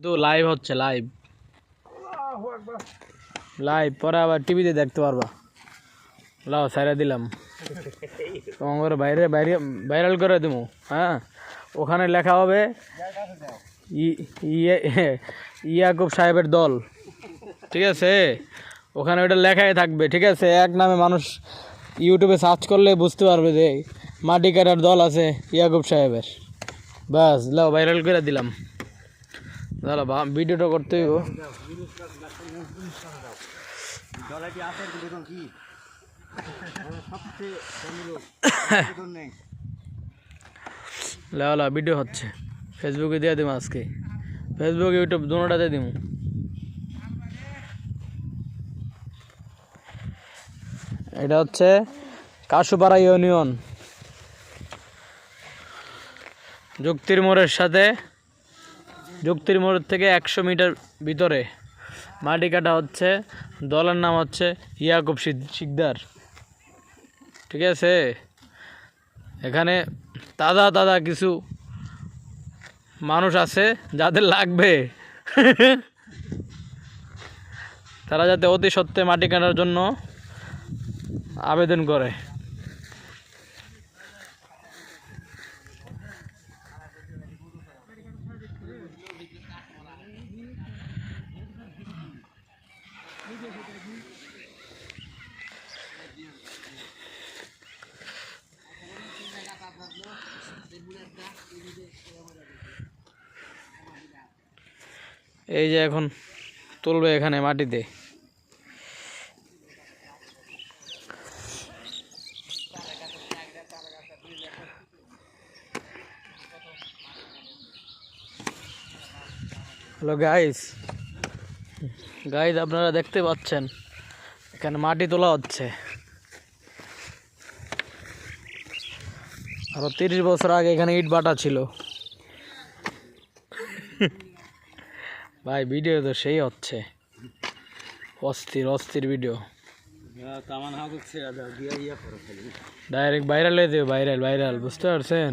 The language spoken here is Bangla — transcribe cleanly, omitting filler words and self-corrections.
তো লাইভ হচ্ছে, লাইভ পরে আবার টিভিতে দেখতে পারবা। লাও সাইরা দিলাম, তোমার বাইরে বাইরে ভাইরাল করে দেবো। হ্যাঁ, ওখানে লেখা হবে ইয়াকুব সাহেবের দল, ঠিক আছে? ওখানে ওটা লেখাই থাকবে, ঠিক আছে? এক নামে মানুষ ইউটিউবে সার্চ করলে বুঝতে পারবে যে মাটি কাটার দল আছে ইয়াকুব সাহেবের। বাস লাও ভাইরাল করে দিলাম। দাঁড়া ভিডিওটা করতে হইব। লাও ভিডিও হচ্ছে, ফেসবুকে দিয়ে দিব আজকে, ফেসবুক ইউটিউব দুটোটাতে দিব। এটা হচ্ছে কাশুপাড়া ইউনিয়ন, যুক্তির মোড়ের সাথে, যুক্তির মোড় থেকে 100 মিটার ভিতরে মাটি কাটা হচ্ছে। দলের নাম হচ্ছে ইয়াকুব শিকদার, ঠিক আছে? এখানে তাজা কিছু মানুষ আছে যাদের লাগবে তারা যাতে অতি সত্ত্বে মাটি কাটার জন্য আবেদন করে। এই যে এখন তুলবে এখানে মাটিতে। হ্যালো গাইস, আপনারা দেখতে পাচ্ছেন এখানে মাটি তোলা হচ্ছে। আরো 30 বছর আগে এখানে ইট ভাটা ছিল। ভাই ভিডিও তো সেই হচ্ছে, অস্থির ভিডিও, ডাইরেক্ট ভাইরাল হয়ে যাবে, ভাইরাল, বুঝতে পারছেন?